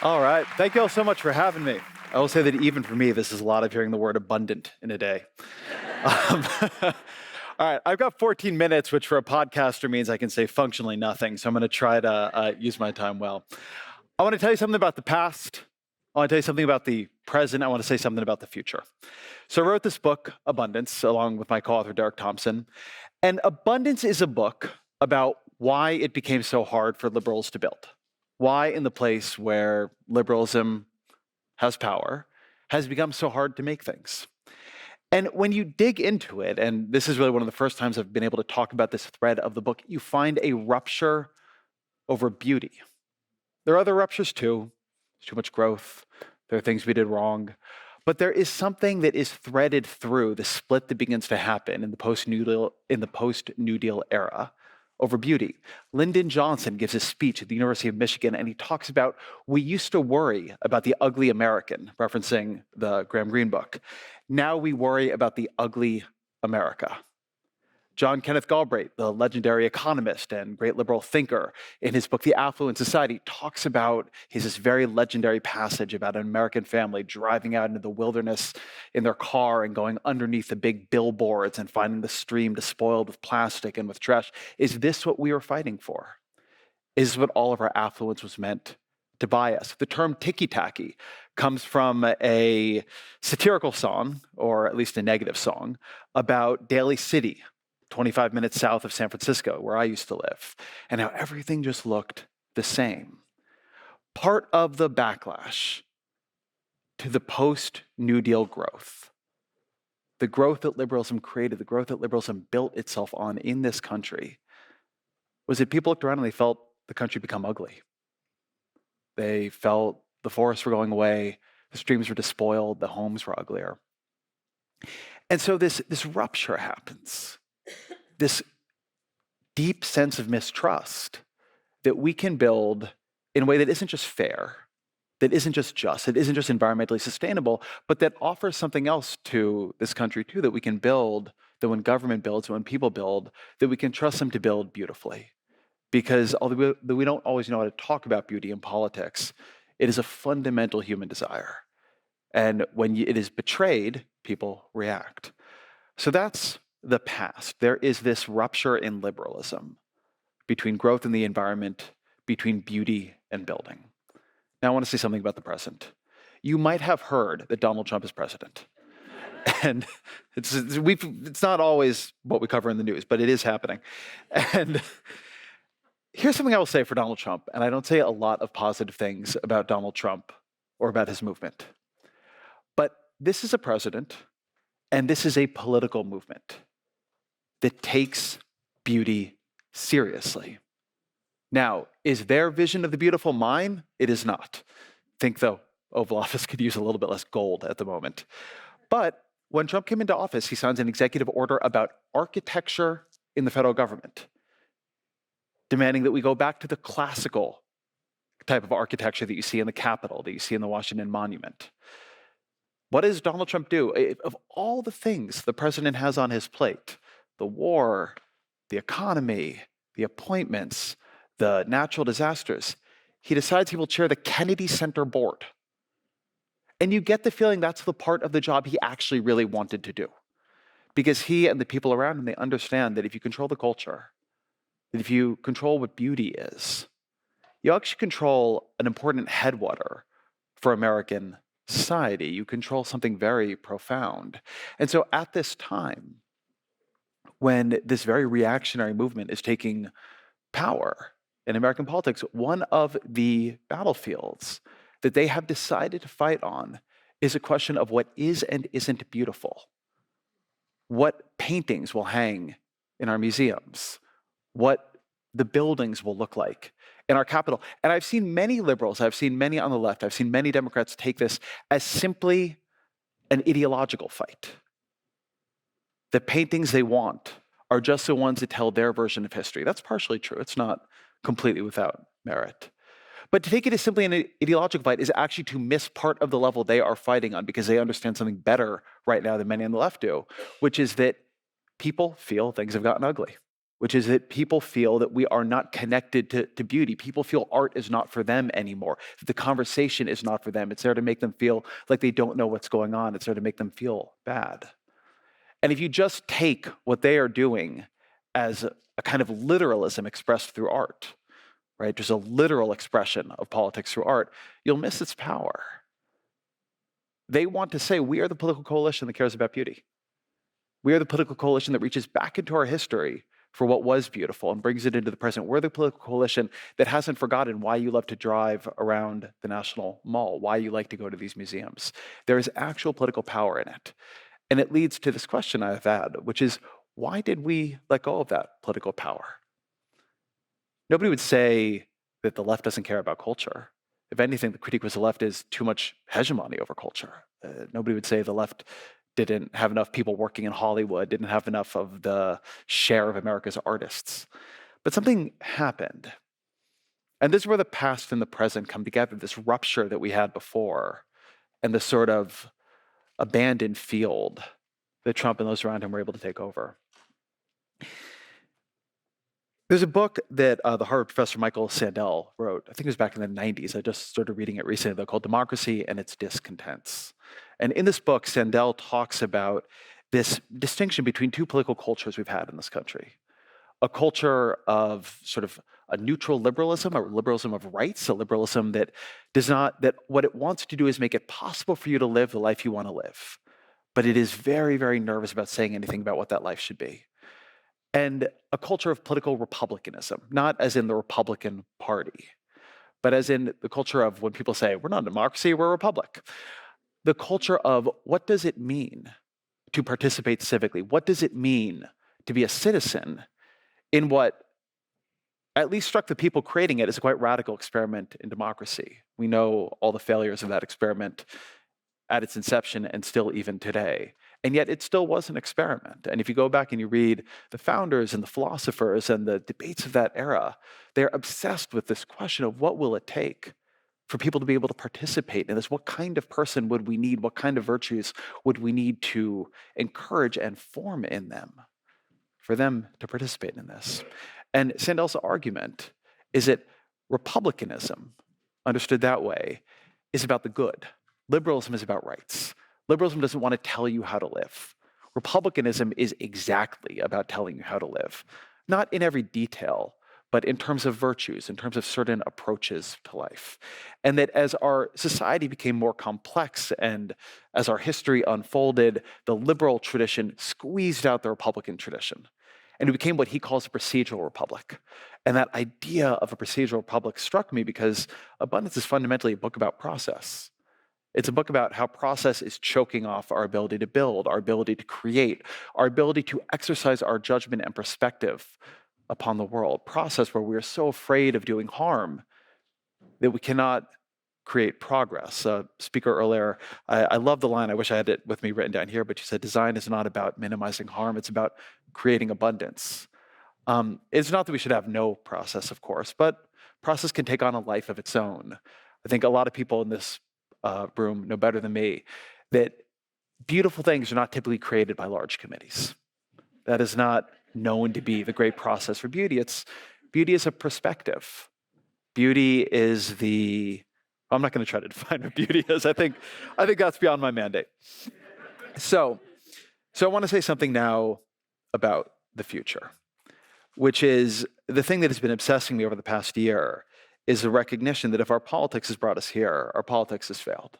All right. Thank you all so much for having me. I will say that even for me, this is a lot of hearing the word abundant in a day. Um, all right. I've got 14 minutes, which for a podcaster means I can say functionally nothing. So I'm going to try to use my time well. I want to tell you something about the past. I want to tell you something about the present. I want to say something about the future. So I wrote this book, Abundance, along with my co-author, Derek Thompson. And Abundance is a book about why it became so hard for liberals to build. Why, in the place where liberalism has power, has become so hard to make things. And when you dig into it, and this is really one of the first times I've been able to talk about this thread of the book, you find a rupture over beauty. There are other ruptures too. There's too much growth. There are things we did wrong. But there is something that is threaded through the split that begins to happen in the post-New Deal era over beauty. Lyndon Johnson gives a speech at the University of Michigan, and he talks about, we used to worry about the ugly American, referencing the Graham Greene book. Now we worry about the ugly America. John Kenneth Galbraith, the legendary economist and great liberal thinker, in his book, The Affluent Society, talks about this very legendary passage about an American family driving out into the wilderness in their car and going underneath the big billboards and finding the stream despoiled with plastic and with trash. Is this what we were fighting for? Is this what all of our affluence was meant to buy us? The term ticky-tacky comes from a satirical song, or at least a negative song, about Daly City, 25 minutes south of San Francisco, where I used to live, and how everything just looked the same. Part of the backlash to the post-New Deal growth, the growth that liberalism created, the growth that liberalism built itself on in this country, was that people looked around and they felt the country become ugly. They felt the forests were going away, the streams were despoiled, the homes were uglier. And so this rupture happens. This deep sense of mistrust that we can build in a way that isn't just fair, that isn't just just, that isn't just environmentally sustainable, but that offers something else to this country too, that we can build, that when government builds, when people build, that we can trust them to build beautifully. Because although we don't always know how to talk about beauty in politics, it is a fundamental human desire. And when it is betrayed, people react. So that's the past. There is this rupture in liberalism between growth and the environment, between beauty and building. Now I want to say something about the present. You might have heard that Donald Trump is president. And it's not always what we cover in the news, but it is happening. And here's something I will say for Donald Trump, and I don't say a lot of positive things about Donald Trump or about his movement. But this is a president, and this is a political movement that takes beauty seriously. Now, is their vision of the beautiful mine? It is not. I think the Oval Office could use a little bit less gold at the moment. But when Trump came into office, he signs an executive order about architecture in the federal government, demanding that we go back to the classical type of architecture that you see in the Capitol, that you see in the Washington Monument. What does Donald Trump do? Of all the things the president has on his plate, the war, the economy, the appointments, the natural disasters, he decides he will chair the Kennedy Center Board. And you get the feeling that's the part of the job he actually really wanted to do. Because he and the people around him, they understand that if you control the culture, that if you control what beauty is, you actually control an important headwater for American society. You control something very profound. And so at this time, when this very reactionary movement is taking power in American politics, one of the battlefields that they have decided to fight on is a question of what is and isn't beautiful. What paintings will hang in our museums, what the buildings will look like in our capital. And I've seen many liberals, I've seen many on the left, I've seen many Democrats take this as simply an ideological fight. The paintings they want are just the ones that tell their version of history. That's partially true. It's not completely without merit. But to take it as simply an ideological fight is actually to miss part of the level they are fighting on, because they understand something better right now than many on the left do, which is that people feel things have gotten ugly. which is that people feel that we are not connected to beauty. People feel art is not for them anymore, that the conversation is not for them. It's there to make them feel like they don't know what's going on. It's there to make them feel bad. And if you just take what they are doing as a kind of literalism expressed through art, right, just a literal expression of politics through art, you'll miss its power. They want to say, we are the political coalition that cares about beauty. We are the political coalition that reaches back into our history for what was beautiful and brings it into the present. We're the political coalition that hasn't forgotten why you love to drive around the National Mall, why you like to go to these museums. There is actual political power in it. And it leads to this question I've had, which is, why did we let go of that political power? Nobody would say that the left doesn't care about culture. If anything, the critique was the left is too much hegemony over culture. Nobody would say the left didn't have enough people working in Hollywood, didn't have enough of the share of America's artists. But something happened. And this is where the past and the present come together, this rupture that we had before, and the sort of abandoned field that Trump and those around him were able to take over. There's a book that the Harvard professor Michael Sandel wrote, I think it was back in the 90s. I just started reading it recently, though, called Democracy and Its Discontents. And in this book, Sandel talks about this distinction between two political cultures we've had in this country. A culture of sort of a neutral liberalism, a liberalism of rights, a liberalism that that what it wants to do is make it possible for you to live the life you want to live. But it is very, very nervous about saying anything about what that life should be. And a culture of political republicanism, not as in the Republican Party, but as in the culture of when people say, we're not a democracy, we're a republic. The culture of what does it mean to participate civically? What does it mean to be a citizen in what at least struck the people creating it as a quite radical experiment in democracy? We know all the failures of that experiment at its inception and still even today. And yet it still was an experiment. And if you go back and you read the founders and the philosophers and the debates of that era, they're obsessed with this question of what will it take for people to be able to participate in this? What kind of person would we need? What kind of virtues would we need to encourage and form in them for them to participate in this? And Sandel's argument is that republicanism, understood that way, is about the good. Liberalism is about rights. Liberalism doesn't want to tell you how to live. Republicanism is exactly about telling you how to live, not in every detail, but in terms of virtues, in terms of certain approaches to life. And that as our society became more complex and as our history unfolded, the liberal tradition squeezed out the Republican tradition. And it became what he calls a procedural republic. And that idea of a procedural republic struck me because Abundance is fundamentally a book about process. It's a book about how process is choking off our ability to build, our ability to create, our ability to exercise our judgment and perspective upon the world. Process where we are so afraid of doing harm that we cannot create progress. Speaker earlier, I love the line, I wish I had it with me written down here, but she said, design is not about minimizing harm, it's about creating abundance. It's not that we should have no process, of course, but process can take on a life of its own. I think a lot of people in this room know better than me that beautiful things are not typically created by large committees. That is not known to be the great process for beauty. Beauty is a perspective. Beauty is I'm not going to try to define what beauty is. I think that's beyond my mandate. So I want to say something now about the future, which is the thing that has been obsessing me over the past year is the recognition that if our politics has brought us here, our politics has failed.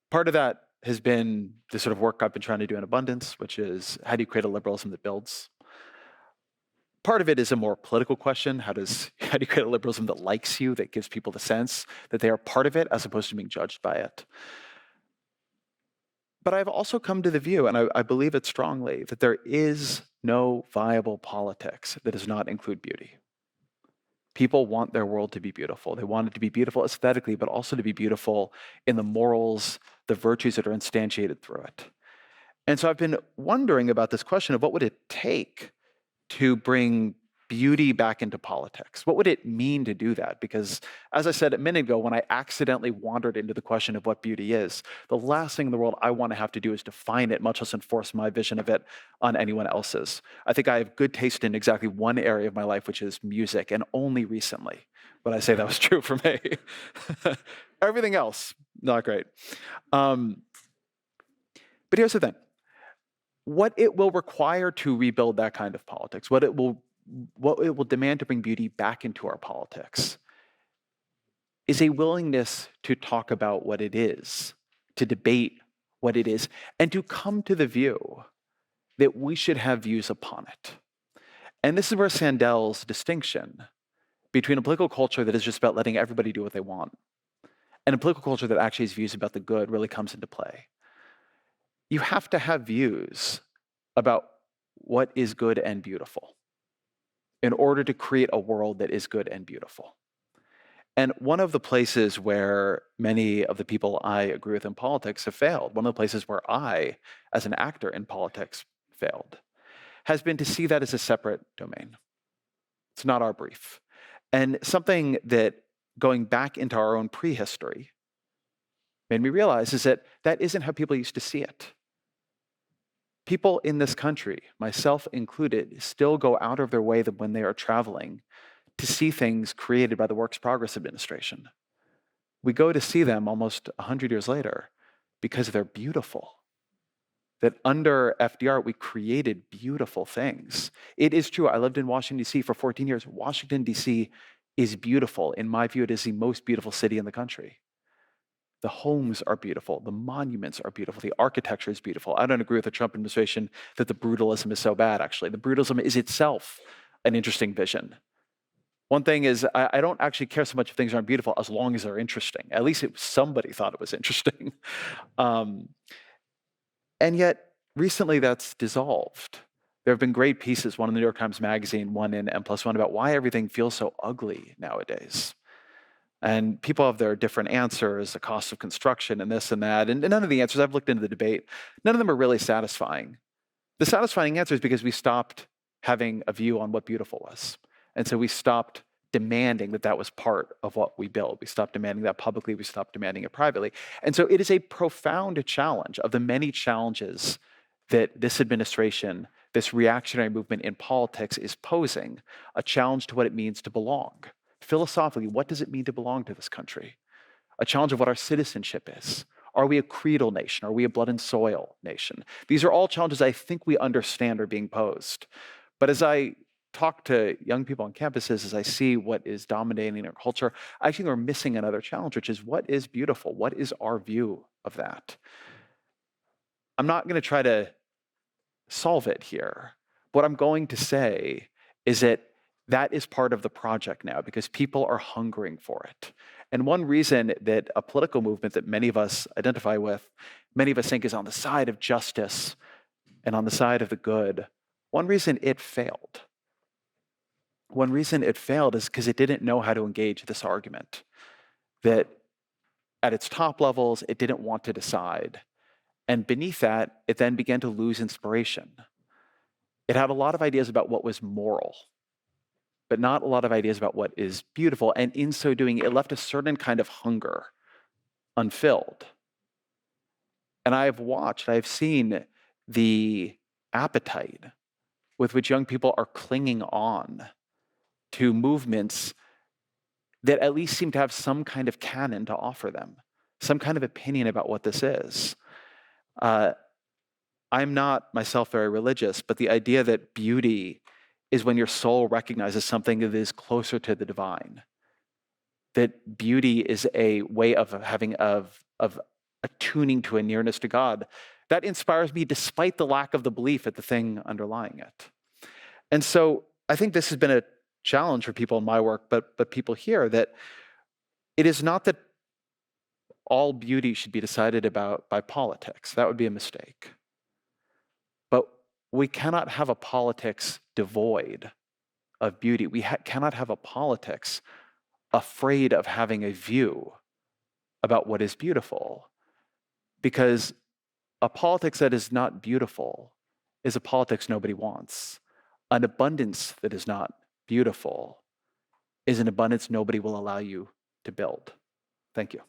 Part of that has been the sort of work I've been trying to do in Abundance, which is how do you create a liberalism that builds? Part of it is a more political question. How do you create a liberalism that likes you, that gives people the sense that they are part of it as opposed to being judged by it? But I've also come to the view, and I believe it strongly, that there is no viable politics that does not include beauty. People want their world to be beautiful. They want it to be beautiful aesthetically, but also to be beautiful in the morals, the virtues that are instantiated through it. And so I've been wondering about this question of what would it take to bring beauty back into politics? What would it mean to do that? Because as I said a minute ago, when I accidentally wandered into the question of what beauty is, the last thing in the world I want to have to do is define it, much less enforce my vision of it on anyone else's. I think I have good taste in exactly one area of my life, which is music, and only recently would I say that was true for me. Everything else, not great. But here's the thing. What it will require to rebuild that kind of politics, what it will demand to bring beauty back into our politics, is a willingness to talk about what it is, to debate what it is, and to come to the view that we should have views upon it. And this is where Sandel's distinction between a political culture that is just about letting everybody do what they want and a political culture that actually has views about the good really comes into play. You have to have views about what is good and beautiful in order to create a world that is good and beautiful. And one of the places where many of the people I agree with in politics have failed, one of the places where I, as an actor in politics, failed, has been to see that as a separate domain. It's not our brief. And something that, going back into our own prehistory, made me realize is that that isn't how people used to see it. People in this country, myself included, still go out of their way when they are traveling to see things created by the Works Progress Administration. We go to see them almost 100 years later because they're beautiful. That under FDR, we created beautiful things. It is true, I lived in Washington, D.C. for 14 years. Washington, D.C. is beautiful. In my view, it is the most beautiful city in the country. The homes are beautiful. The monuments are beautiful. The architecture is beautiful. I don't agree with the Trump administration that the brutalism is so bad, actually. The brutalism is itself an interesting vision. One thing is, I don't actually care so much if things aren't beautiful as long as they're interesting. At least somebody thought it was interesting. And yet, recently that's dissolved. There have been great pieces, one in the New York Times Magazine, one in N+1, about why everything feels so ugly nowadays. And people have their different answers, the cost of construction and this and that. And none of the answers, I've looked into the debate, none of them are really satisfying. The satisfying answer is because we stopped having a view on what beautiful was. And so we stopped demanding that that was part of what we build. We stopped demanding that publicly. We stopped demanding it privately. And so it is a profound challenge of the many challenges that this administration, this reactionary movement in politics is posing, a challenge to what it means to belong. Philosophically, what does it mean to belong to this country? A challenge of what our citizenship is. Are we a creedal nation? Are we a blood and soil nation? These are all challenges I think we understand are being posed. But as I talk to young people on campuses, as I see what is dominating our culture, I think we're missing another challenge, which is what is beautiful? What is our view of that? I'm not going to try to solve it here. What I'm going to say is that that is part of the project now because people are hungering for it. And one reason that a political movement that many of us identify with, many of us think is on the side of justice and on the side of the good, one reason it failed. One reason it failed is because it didn't know how to engage this argument. That at its top levels, it didn't want to decide. And beneath that, it then began to lose inspiration. It had a lot of ideas about what was moral, but not a lot of ideas about what is beautiful. And in so doing, it left a certain kind of hunger unfilled. And I've seen the appetite with which young people are clinging on to movements that at least seem to have some kind of canon to offer them, some kind of opinion about what this is. I'm not myself very religious, but the idea that beauty is when your soul recognizes something that is closer to the divine, that beauty is a way of attuning to a nearness to God, that inspires me despite the lack of the belief at the thing underlying it. And so I think this has been a challenge for people in my work, but people here, that it is not that all beauty should be decided about by politics. That would be a mistake. But we cannot have a politics devoid of beauty. We cannot have a politics afraid of having a view about what is beautiful. Because a politics that is not beautiful is a politics nobody wants. An abundance that is not beautiful is an abundance nobody will allow you to build. Thank you.